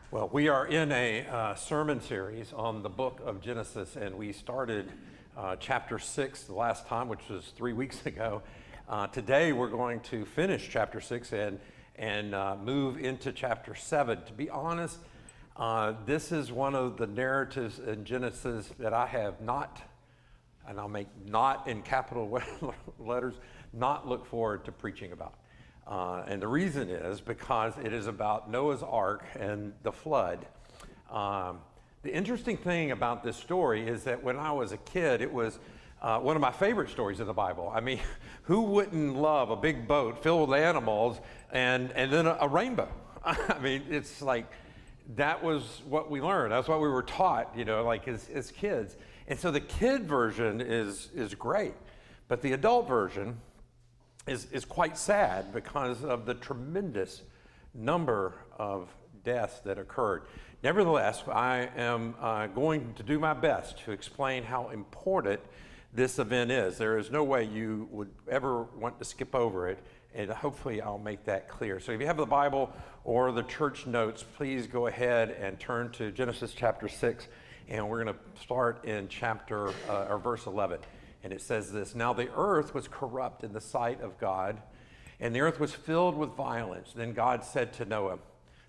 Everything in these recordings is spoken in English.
Well, we are in a sermon series on the book of Genesis, and we started chapter 6 the last time, which was 3 weeks ago. Today we're going to finish chapter 6 and move into chapter 7. To be honest, this is one of the narratives in Genesis that I have not, and I'll make not in capital letters, not look forward to preaching about. And the reason is because it is about Noah's Ark and the flood. The interesting thing about this story is that when I was a kid, it was one of my favorite stories in the Bible. I mean, who wouldn't love a big boat filled with animals and then a rainbow? I mean, it's like that was what we learned. That's what we were taught, you know, like as kids. And so the kid version is great, but the adult version is quite sad because of the tremendous number of deaths that occurred. Nevertheless, I am going to do my best to explain how important this event is. There is no way you would ever want to skip over it, and hopefully I'll make that clear. So if you have the Bible or the church notes, please go ahead and turn to Genesis chapter 6, and we're going to start in verse 11. And it says this: "Now the earth was corrupt in the sight of God, and the earth was filled with violence. Then God said to Noah,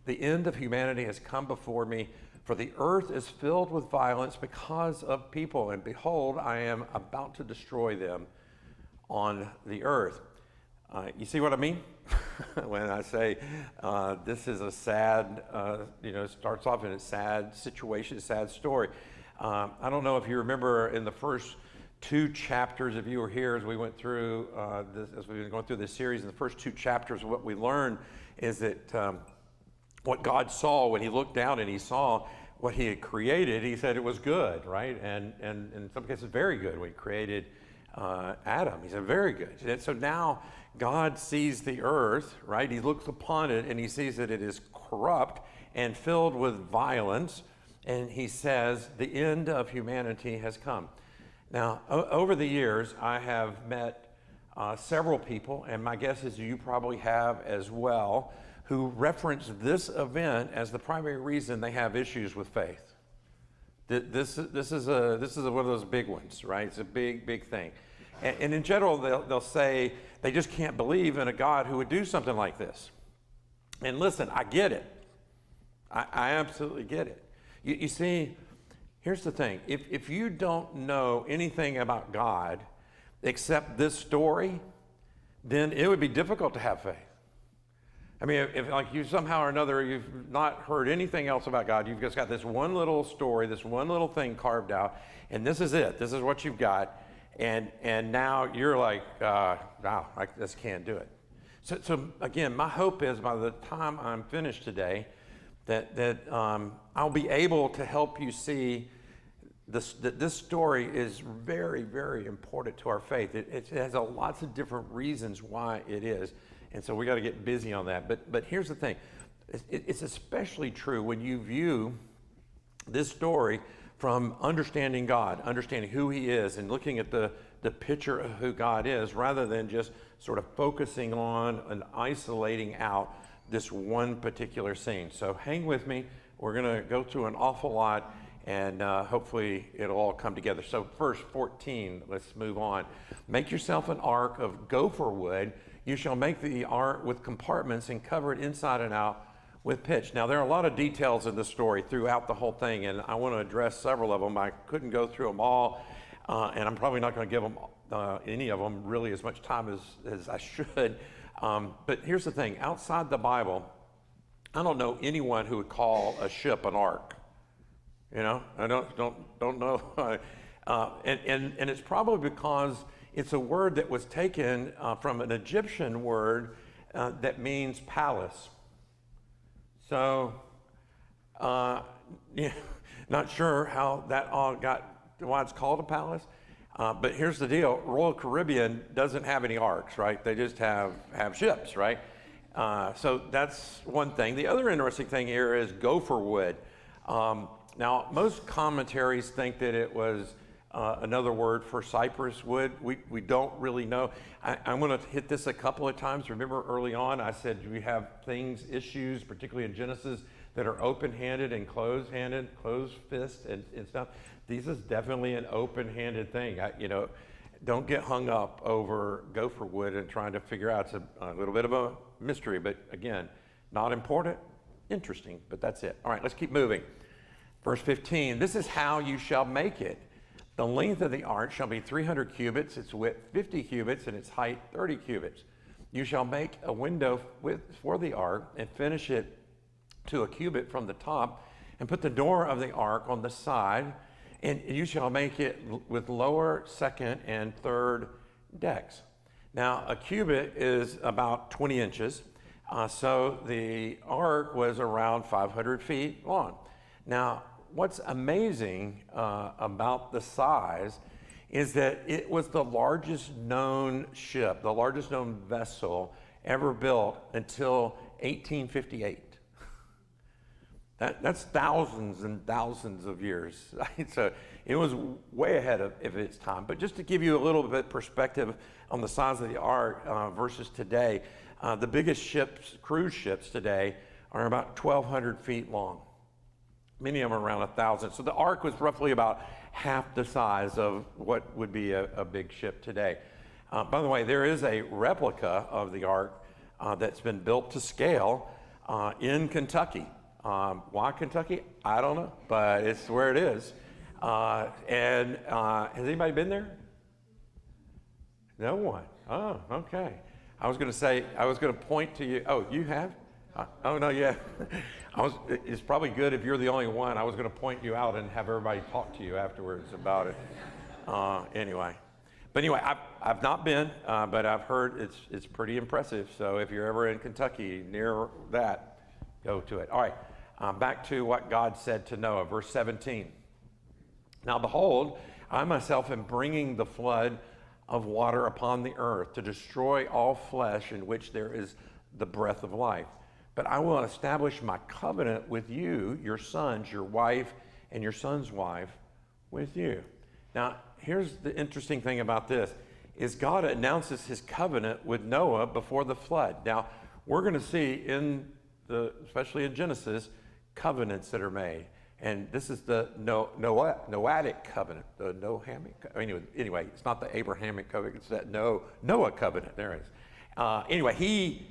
'The end of humanity has come before me, for the earth is filled with violence because of people, and behold, I am about to destroy them on the earth.'" You see what I mean? When I say this is a sad, starts off in a sad situation, a sad story. I don't know if you remember in the first 2 chapters, if you were here as we went through as we've been going through this series, in the first 2 chapters, what we learned is that what God saw when he looked down and he saw what he had created, he said it was good, right? And in some cases, very good. When he created Adam, he said very good. And so now God sees the earth, right? He looks upon it and he sees that it is corrupt and filled with violence. And he says, the end of humanity has come. Now, over the years, I have met several people, and my guess is you probably have as well, who reference this event as the primary reason they have issues with faith. This is one of those big ones, right? It's a big thing. And in general, they'll say they just can't believe in a God who would do something like this. And listen, I get it. I absolutely get it. You see, here's the thing. If you don't know anything about God except this story, then it would be difficult to have faith. I mean, if like you somehow or another, you've not heard anything else about God, you've just got this one little story, this one little thing carved out, and this is it. This is what you've got. And now you're like, wow, I just can't do it. So again, my hope is by the time I'm finished today, that I'll be able to help you see that this story is very, very important to our faith. It has lots of different reasons why it is, and so we got to get busy on that. But here's the thing: it's especially true when you view this story from understanding God, understanding who He is, and looking at the picture of who God is, rather than just sort of focusing on and isolating out this one particular scene. So hang with me. We're going to go through an awful lot, and hopefully it'll all come together. So verse 14, let's move on. "Make yourself an ark of gopher wood. You shall make the ark with compartments and cover it inside and out with pitch." Now, there are a lot of details in this story throughout the whole thing, and I want to address several of them. I couldn't go through them all, and I'm probably not going to give them any of them really as much time as I should. But here's the thing: outside the Bible, I don't know anyone who would call a ship an ark. You know, I don't know, and it's probably because it's a word that was taken from an Egyptian word that means palace. So, not sure how that all why it's called a palace. But here's the deal: Royal Caribbean doesn't have any arks, right? They just have ships, right? So that's one thing. The other interesting thing here is gopher wood. Now, most commentaries think that it was another word for cypress wood. We don't really know. I'm going to hit this a couple of times. Remember early on I said we have issues, particularly in Genesis, that are open-handed and closed-handed, closed fist and stuff. This is definitely an open-handed thing. Don't get hung up over gopher wood and trying to figure out. It's a little bit of a mystery, but again, not important, interesting, but that's it. All right, let's keep moving. Verse 15, this is how you shall make it. The length of the ark shall be 300 cubits, its width 50 cubits, and its height 30 cubits. You shall make a window for the ark and finish it to a cubit from the top, and put the door of the ark on the side, and you shall make it with lower, second, and third decks. Now, a cubit is about 20 inches, so the ark was around 500 feet long. Now, what's amazing about the size is that it was the largest known ship, the largest known vessel ever built until 1858. That's thousands and thousands of years. So it was way ahead of its time. But just to give you a little bit perspective on the size of the ark versus today, the biggest ships, cruise ships today, are about 1,200 feet long. Many of them are around 1,000. So the ark was roughly about half the size of what would be a big ship today. By the way, there is a replica of the ark that's been built to scale in Kentucky. Why Kentucky? I don't know, but it's where it is. Has anybody been there? No one. Oh, okay. I was going to point to you. Oh, you have? Oh, no, yeah. It's probably good if you're the only one. I was going to point you out and have everybody talk to you afterwards about it. Anyway. But anyway, I've not been, but I've heard it's pretty impressive. So if you're ever in Kentucky near that, go to it. All right. Back to what God said to Noah, verse 17. Now behold, I myself am bringing the flood of water upon the earth to destroy all flesh in which there is the breath of life. But I will establish my covenant with you, your sons, your wife, and your son's wife with you. Now, here's the interesting thing about this, is God announces his covenant with Noah before the flood. Now, we're going to see especially in Genesis, covenants that are made. And this is the Noahic covenant, the Nohamic. Anyway, it's not the Abrahamic covenant, it's that Noah covenant. There it is. Anyway, he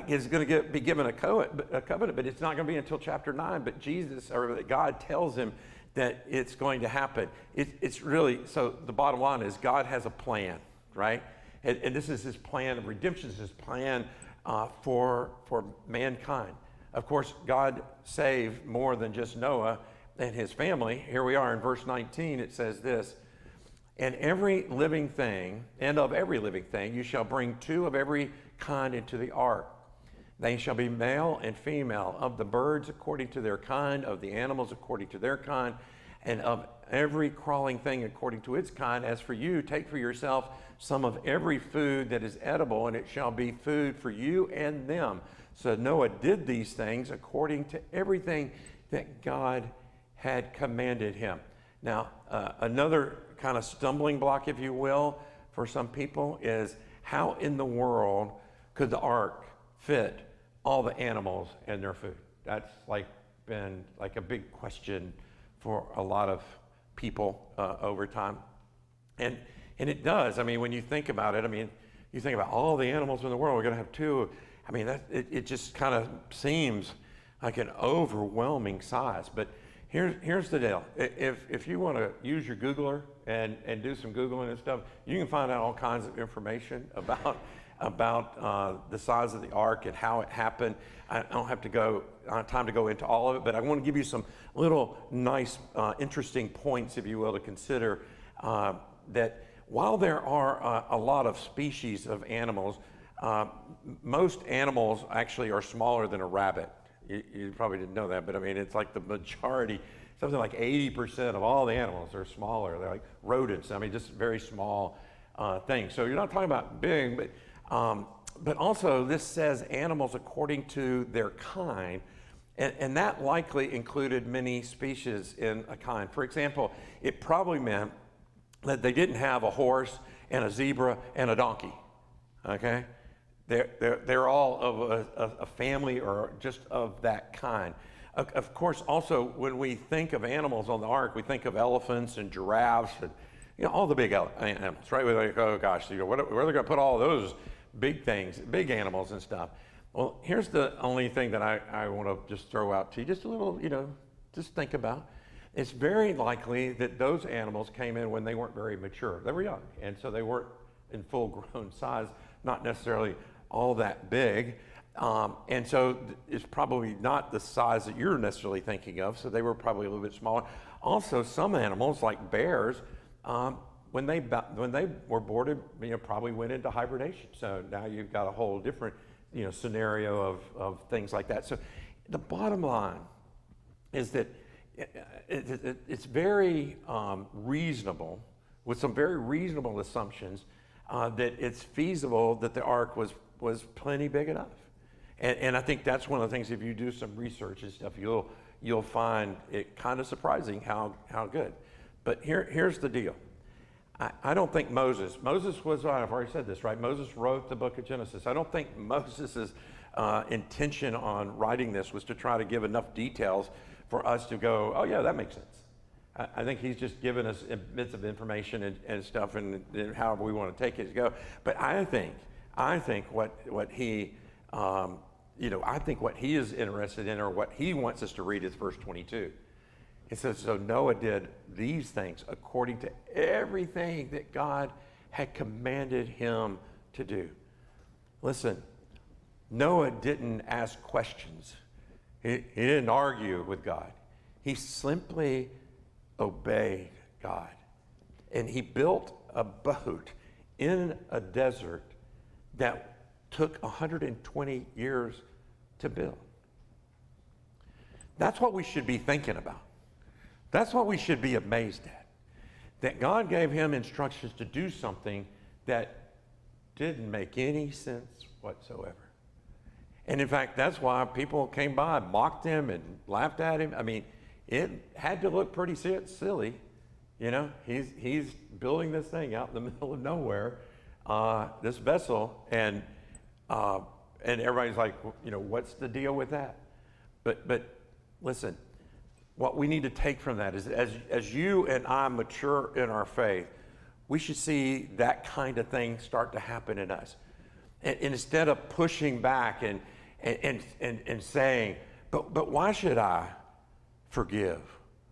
is going to be given a covenant, but it's not going to be until chapter 9. But God tells him that it's going to happen. It's really, so the bottom line is God has a plan, right? And this is his plan of redemption, this is his plan for mankind. Of course, God saved more than just Noah and his family. Here we are in verse 19. It says this, and every living thing, and of every living thing, you shall bring 2 of every kind into the ark. They shall be male and female, of the birds according to their kind, of the animals according to their kind, and of every crawling thing according to its kind. As for you, take for yourself some of every food that is edible, and it shall be food for you and them. So Noah did these things according to everything that God had commanded him. Now, another kind of stumbling block, if you will, for some people is how in the world could the ark fit all the animals and their food? That's been a big question for a lot of people over time. And it does. I mean, when you think about it, you think about all the animals in the world, we're going to have 2. It just kind of seems like an overwhelming size. But here's the deal. If you want to use your Googler and do some Googling and stuff, you can find out all kinds of information about the size of the ark and how it happened. I don't have time to go into all of it, but I want to give you some little nice, interesting points, if you will, to consider that while there are a lot of species of animals, most animals actually are smaller than a rabbit. You probably didn't know that, but it's like the majority, something like 80% of all the animals are smaller. They're like rodents. Just very small things. So you're not talking about big, but also this says animals according to their kind, and that likely included many species in a kind. For example, it probably meant that they didn't have a horse and a zebra and a donkey, okay? They're all of a family or just of that kind. Of course, also, when we think of animals on the ark, we think of elephants and giraffes and all the big animals, right? We're like, oh gosh, where are they going to put all those big things, big animals and stuff? Well, here's the only thing that I want to just throw out to you, just a little, just think about. It's very likely that those animals came in when they weren't very mature. They were young, and so they weren't in full-grown size, not necessarily all that big. And so it's probably not the size that you're necessarily thinking of, so they were probably a little bit smaller. Also, some animals, like bears, when they were boarded, probably went into hibernation. So now you've got a whole different, scenario of things like that. So the bottom line is that it's very reasonable, with some very reasonable assumptions, that it's feasible that the ark was plenty big enough. And I think that's one of the things, if you do some research and stuff, you'll find it kind of surprising how good. But here's the deal. I don't think Moses was, I've already said this, right? Moses wrote the book of Genesis. I don't think Moses's intention on writing this was to try to give enough details for us to go, oh yeah, that makes sense. I think he's just given us bits of information and stuff, and however we want to take it to go. But I think what he, I think what he is interested in, or what he wants us to read, is verse 22. It says, so Noah did these things according to everything that God had commanded him to do. Listen, Noah didn't ask questions. He didn't argue with God. He simply obeyed God. And he built a boat in a desert that took 120 years to build. That's what we should be thinking about. That's what we should be amazed at. That God gave him instructions to do something that didn't make any sense whatsoever. And in fact, that's why people came by, mocked him and laughed at him. I mean, it had to look pretty silly. He's building this thing out in the middle of nowhere, this vessel, and everybody's like, what's the deal with that? But listen, what we need to take from that is, as you and I mature in our faith, we should see that kind of thing start to happen in us. And instead of pushing back and saying, but why should I forgive?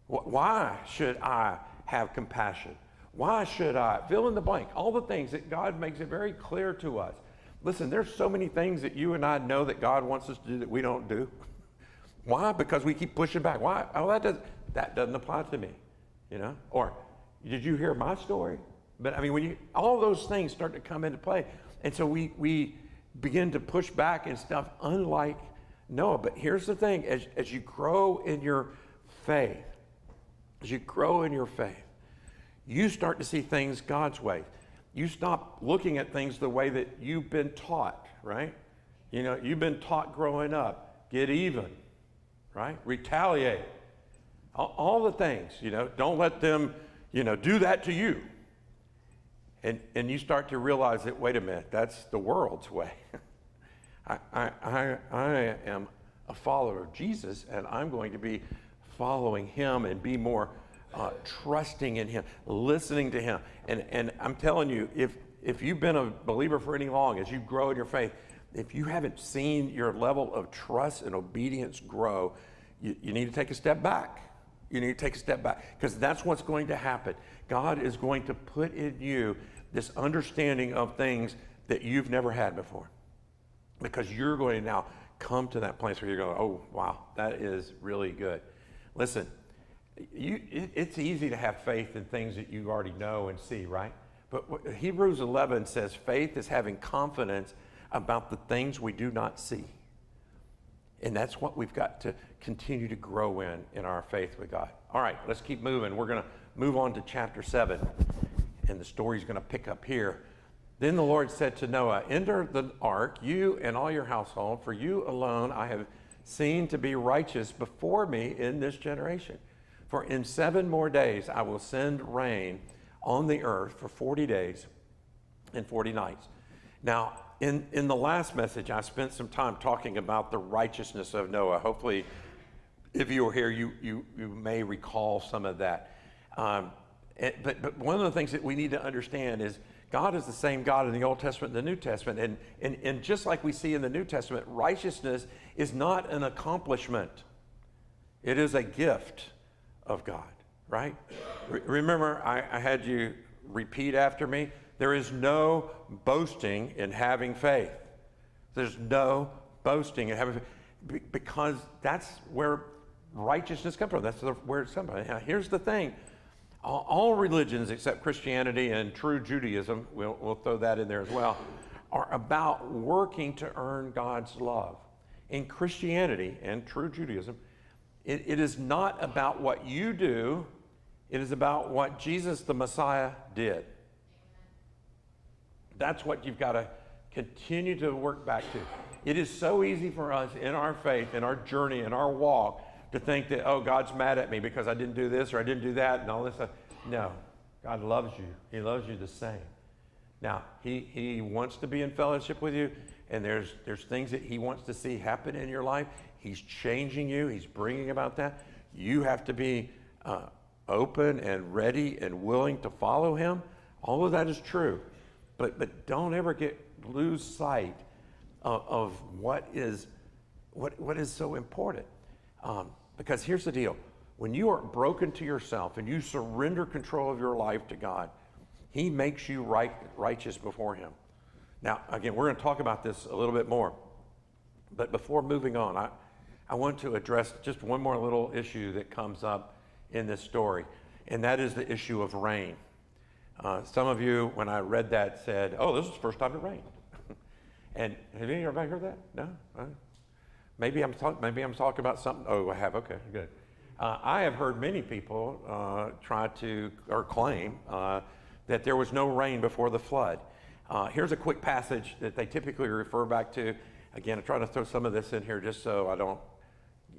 Why should I have compassion? Why should I fill in the blank? All the things that God makes it very clear to us. Listen, there's so many things that you and I know that God wants us to do that we don't do. Why? Because we keep pushing back. Why? Oh, that doesn't apply to me, Or, did you hear my story? But I mean, all those things start to come into play, and so we begin to push back and stuff, unlike Noah. But here's the thing: as you grow in your faith, you start to see things God's way. You stop looking at things the way that you've been taught, right? You've been taught growing up, get even. Right? Retaliate. All the things, don't let them, do that to you. And you start to realize that, wait a minute, that's the world's way. I am a follower of Jesus, and I'm going to be following him and be more trusting in him, listening to him. And I'm telling you, if you've been a believer for any long, as you grow in your faith, if you haven't seen your level of trust and obedience grow, you need to take a step back. You need to take a step back, because that's what's going to happen. God is going to put in you this understanding of things that you've never had before, because you're going to now come to that place where you're going, oh, wow, that is really good. Listen, it's easy to have faith in things that you already know and see, right? But what Hebrews 11 says, faith is having confidence about the things we do not see. And that's what we've got to continue to grow in our faith with God. All right, let's keep moving. We're going to move on to chapter 7, and the story's going to pick up here. Then the Lord said to Noah, enter the ark, you and all your household, for you alone I have seen to be righteous before me in this generation. For in 7 more days I will send rain on the earth for 40 days and 40 nights. Now, in the last message, I spent some time talking about the righteousness of Noah. Hopefully, if you were here, you may recall some of that. But one of the things that we need to understand is God is the same God in the Old Testament and the New Testament. And just like we see in the New Testament, righteousness is not an accomplishment. It is a gift of God, right? Remember, I had you repeat after me. There is no boasting in having faith. There's no boasting in having faith, because that's where righteousness comes from. That's where it's coming from. Now, here's the thing. All religions except Christianity and true Judaism, we'll throw that in there as well, are about working to earn God's love. In Christianity and true Judaism, it is not about what you do, it is about what Jesus the Messiah did. That's what you've got to continue to work back to. It is so easy for us in our faith, in our journey, in our walk, to think that, oh, God's mad at me because I didn't do this or I didn't do that and all this stuff. No, God loves you. He loves you the same. Now, he wants to be in fellowship with you, and there's things that he wants to see happen in your life. He's changing you. He's bringing about that. You have to be open and ready and willing to follow him. All of that is true. But don't ever lose sight of what is so important. Because here's the deal. When you are broken to yourself and you surrender control of your life to God, he makes you righteous before him. Now, again, we're going to talk about this a little bit more. But before moving on, I want to address just one more little issue that comes up in this story, and that is the issue of rain. Some of you, when I read that, said, oh, this is the first time it rained. And have anybody heard that? No? Maybe I'm talking about something. Oh, I have. Okay, good. I have heard many people try to or claim that there was no rain before the flood. Here's a quick passage that they typically refer back to. Again, I'm trying to throw some of this in here just so I don't,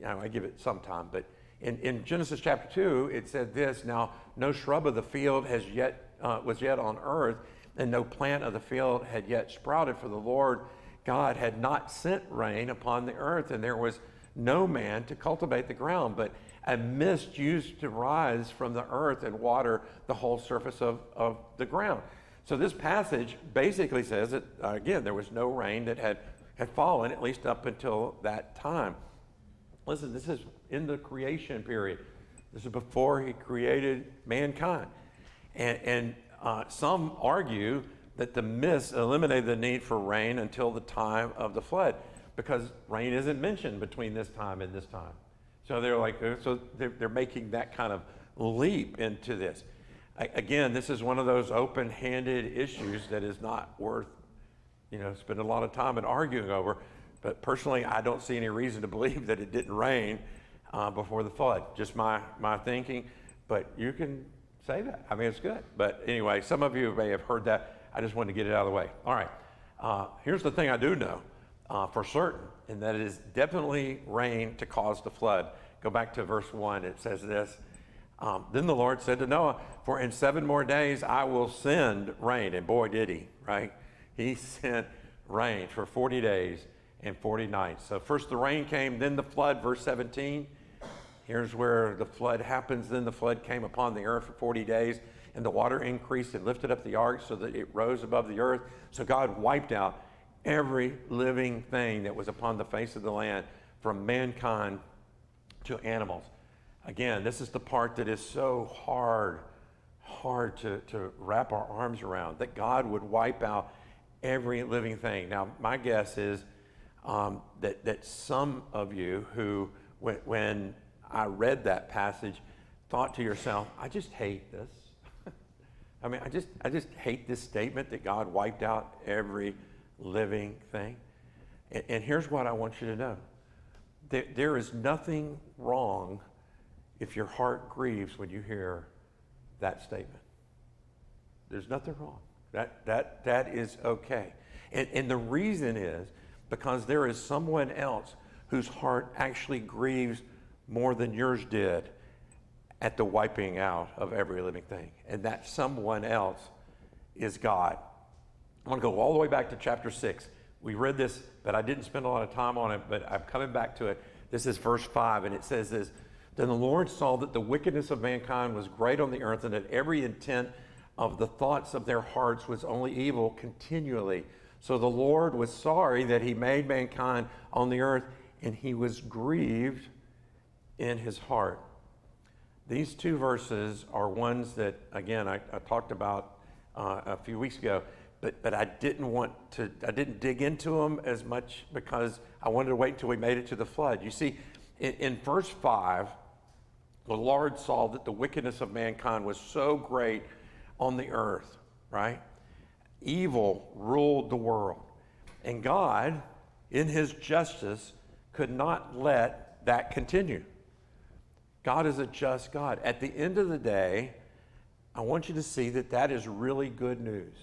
I give it some time. But in Genesis chapter 2, it said this: now no shrub of the field was yet on earth, and no plant of the field had yet sprouted, for the Lord God had not sent rain upon the earth, and there was no man to cultivate the ground, but a mist used to rise from the earth and water the whole surface of the ground. So this passage basically says that, again, there was no rain that had fallen, at least up until that time. Listen, this is in the creation period. This is before he created mankind. And some argue that the mist eliminated the need for rain until the time of the flood, because rain isn't mentioned between this time and this time. So they're making that kind of leap into this. Again, this is one of those open-handed issues that is not worth, spending a lot of time and arguing over. But personally, I don't see any reason to believe that it didn't rain before the flood. Just my thinking. But you can say that. I mean, it's good. But anyway, some of you may have heard that. I just wanted to get it out of the way. All right. Here's the thing I do know for certain, and that it is definitely rain to cause the flood. Go back to verse 1. It says this. Then the Lord said to Noah, for in 7 more days I will send rain. And boy, did he, right? He sent rain for 40 days and 40 nights. So first the rain came, then the flood, verse 17. Here's where the flood happens. Then the flood came upon the earth for 40 days, and the water increased and lifted up the ark so that it rose above the earth. So God wiped out every living thing that was upon the face of the land, from mankind to animals. Again, this is the part that is so hard to wrap our arms around, that God would wipe out every living thing. Now, my guess is that some of you who, when I read that passage, thought to yourself, I just hate this. I mean, I just hate this statement that God wiped out every living thing. And here's what I want you to know. There is nothing wrong if your heart grieves when you hear that statement. There's nothing wrong. That is okay. And the reason is because there is someone else whose heart actually grieves more than yours did at the wiping out of every living thing. And that someone else is God. I want to go all the way back to chapter 6. We read this, but I didn't spend a lot of time on it, but I'm coming back to it. This is verse 5, and it says this: Then the Lord saw that the wickedness of mankind was great on the earth, and that every intent of the thoughts of their hearts was only evil continually. So the Lord was sorry that he made mankind on the earth, and he was grieved in his heart. These two verses are ones that, again, I talked about a few weeks ago, but I didn't dig into them as much because I wanted to wait until we made it to the flood. You see, in verse 5, the Lord saw that the wickedness of mankind was so great on the earth, right? Evil ruled the world. And God, in his justice, could not let that continue. God is a just God. At the end of the day, I want you to see that that is really good news,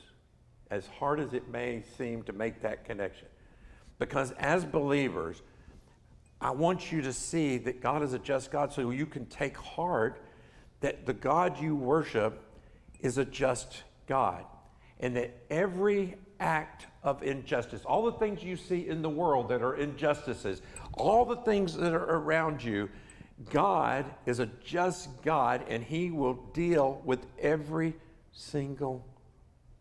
as hard as it may seem to make that connection. Because as believers, I want you to see that God is a just God so you can take heart that the God you worship is a just God. And that every act of injustice, all the things you see in the world that are injustices, all the things that are around you, God is a just God, and he will deal with every single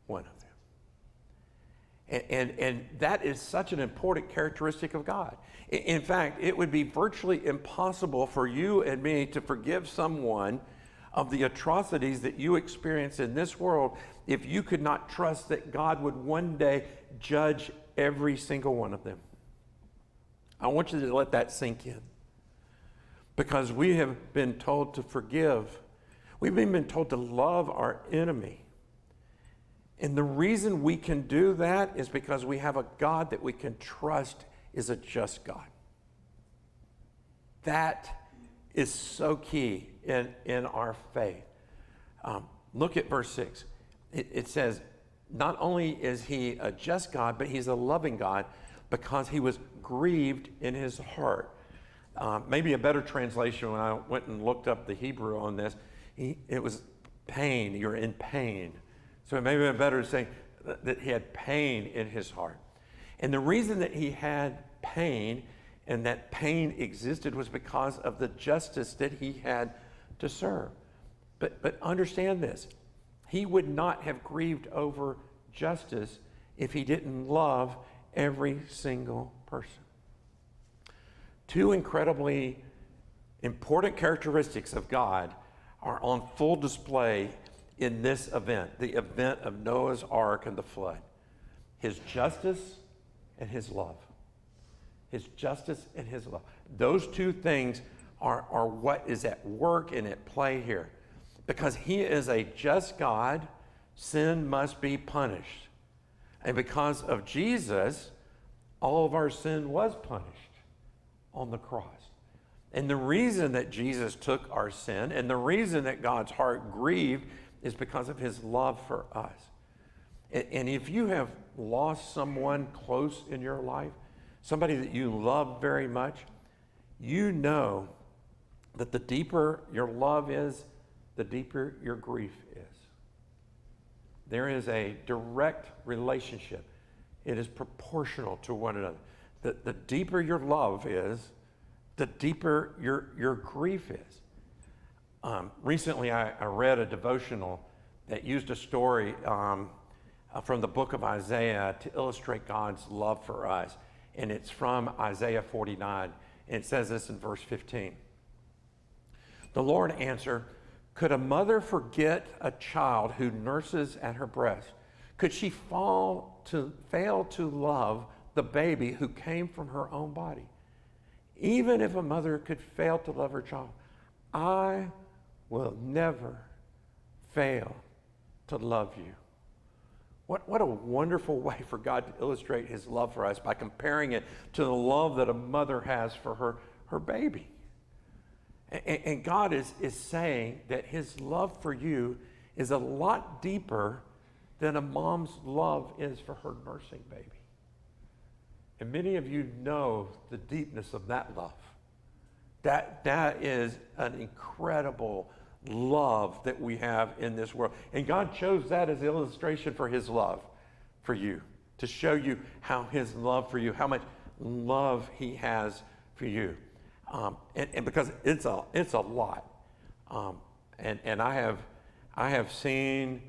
one of them. And that is such an important characteristic of God. In fact, it would be virtually impossible for you and me to forgive someone of the atrocities that you experience in this world if you could not trust that God would one day judge every single one of them. I want you to let that sink in. Because we have been told to forgive. We've been told to love our enemy. And the reason we can do that is because we have a God that we can trust is a just God. That is so key in our faith. Look at verse 6. It says, not only is he a just God, but he's a loving God because he was grieved in his heart. Maybe a better translation, when I went and looked up the Hebrew on this, it was pain. You're in pain. So it may have been better to say that he had pain in his heart. And the reason that he had pain and that pain existed was because of the justice that he had to serve. But understand this. He would not have grieved over justice if he didn't love every single person. Two incredibly important characteristics of God are on full display in this event, the event of Noah's Ark and the flood. His justice and his love. His justice and his love. Those two things are what is at work and at play here. Because he is a just God, sin must be punished. And because of Jesus, all of our sin was punished on the cross. And the reason that Jesus took our sin and the reason that God's heart grieved is because of his love for us. And if you have lost someone close in your life, somebody that you love very much, you know that the deeper your love is, the deeper your grief is. There is a direct relationship. It is proportional to one another. The deeper your love is, the deeper your grief is. Recently, I read a devotional that used a story from the book of Isaiah to illustrate God's love for us. And it's from Isaiah 49. And it says this in verse 15. The Lord answered, could a mother forget a child who nurses at her breast? Could she fail to love the baby who came from her own body? Even if a mother could fail to love her child, I will never fail to love you. What a wonderful way for God to illustrate his love for us by comparing it to the love that a mother has for her baby. And God is saying that his love for you is a lot deeper than a mom's love is for her nursing baby. And many of you know the deepness of that love. That is an incredible love that we have in this world. And God chose that as an illustration for his love for you, to show you how his love for you, how much love he has for you. And because it's a lot. And I have seen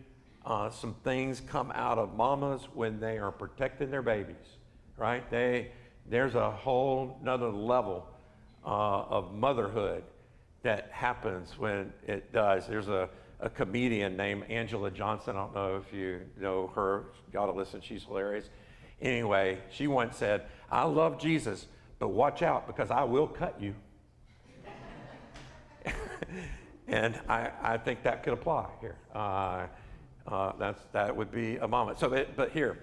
some things come out of mamas when they are protecting their babies, right? There's a whole nother level of motherhood that happens when it does. There's a comedian named Angela Johnson. I don't know if you know her. You got to listen. She's hilarious. Anyway, she once said, "I love Jesus, but watch out because I will cut you." And I think that could apply here. That would be a moment. So, but here,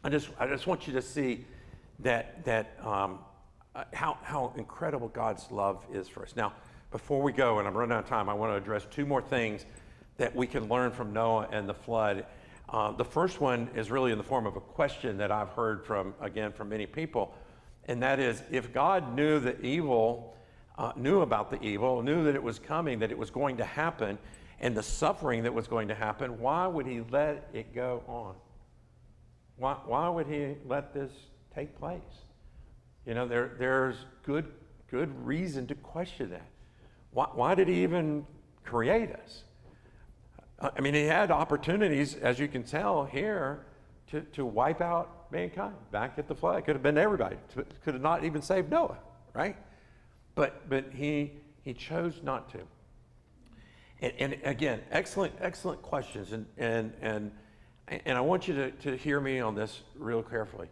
I just want you to see that how incredible God's love is for us. Now, before we go, and I'm running out of time, I want to address two more things that we can learn from Noah and the flood. The first one is really in the form of a question that I've heard from many people, and that is, if God knew the evil, knew about the evil, knew that it was coming, that it was going to happen, and the suffering that was going to happen, why would he let it go on? Why would he let this take place? You know, there's good reason to question that. Why did he even create us? I mean, he had opportunities, as you can tell here, to wipe out mankind back at the flood. It could have been everybody. Could have not even saved Noah, right? But he chose not to. And again, excellent questions. And I want you to hear me on this real carefully.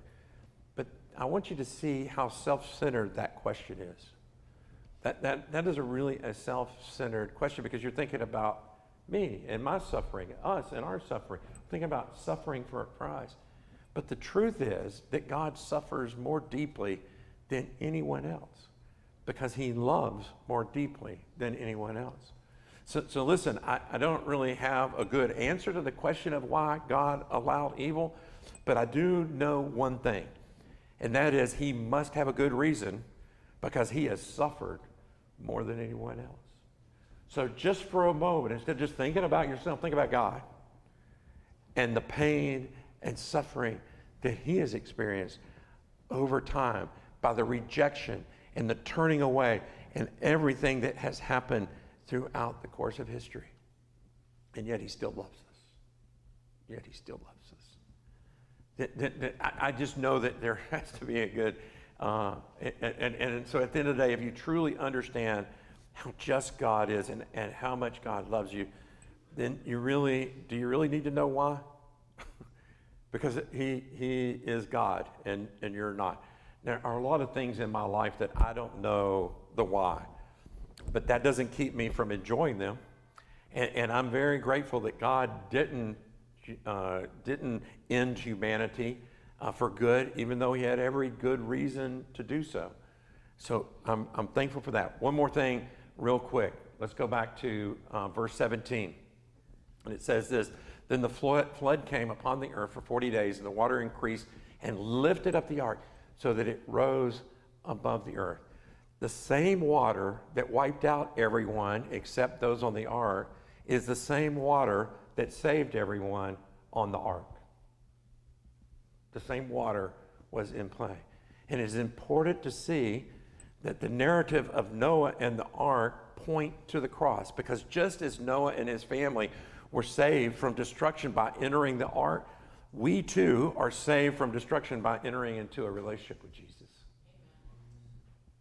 But I want you to see how self-centered that question is. That is a self-centered question, because you're thinking about me and my suffering, us and our suffering. Thinking about suffering for Christ. But the truth is that God suffers more deeply than anyone else, because he loves more deeply than anyone else. So listen, I don't really have a good answer to the question of why God allowed evil, but I do know one thing, and that is he must have a good reason, because he has suffered more than anyone else. So just for a moment, instead of just thinking about yourself, think about God and the pain and suffering that he has experienced over time by the rejection and the turning away and everything that has happened throughout the course of history. And yet he still loves us. Yet he still loves us. I just know that there has to be a good, and so at the end of the day, if you truly understand how just God is and how much God loves you, then do you really need to know why? Because he is God and you're not. There are a lot of things in my life that I don't know the why, but that doesn't keep me from enjoying them. And I'm very grateful that God didn't end humanity for good, even though he had every good reason to do so. So I'm thankful for that. One more thing real quick. Let's go back to verse 17. And it says this: "Then the flood came upon the earth for 40 days, and the water increased and lifted up the ark so that it rose above the earth." The same water that wiped out everyone except those on the ark is the same water that saved everyone on the ark. The same water was in play. And it is important to see that the narrative of Noah and the ark point to the cross, because just as Noah and his family were saved from destruction by entering the ark, we too are saved from destruction by entering into a relationship with Jesus.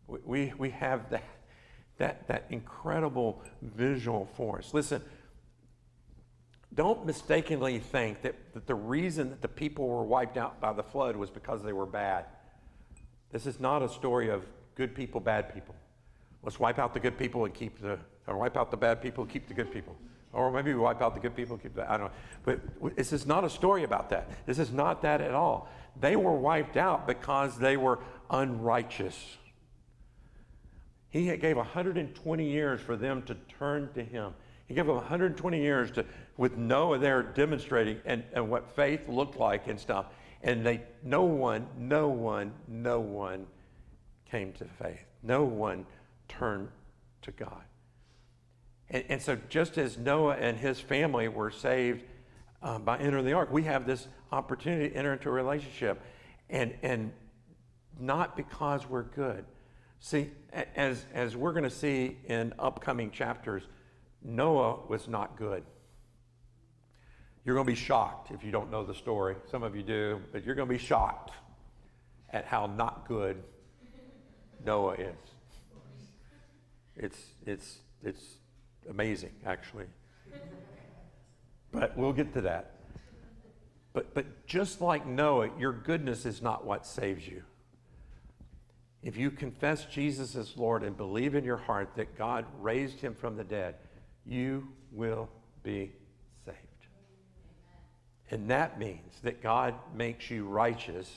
We have that incredible visual for us. Listen, don't mistakenly think that the reason that the people were wiped out by the flood was because they were bad. This is not a story of good people, bad people. Let's wipe out the good people and or wipe out the bad people and keep the good people. Or maybe we wipe out the good people and keep the, I don't know. But this is not a story about that. This is not that at all. They were wiped out because they were unrighteous. He gave 120 years for them to turn to him. He gave them 120 years with Noah there demonstrating and what faith looked like and stuff. And no one came to faith. No one turned to God. And so just as Noah and his family were saved by entering the ark, we have this opportunity to enter into a relationship. And not because we're good. See, as we're going to see in upcoming chapters, Noah was not good. You're going to be shocked if you don't know the story. Some of you do, but you're going to be shocked at how not good Noah is. It's amazing, actually. But we'll get to that. But just like Noah, your goodness is not what saves you. If you confess Jesus as Lord and believe in your heart that God raised him from the dead, you will be saved. And that means that God makes you righteous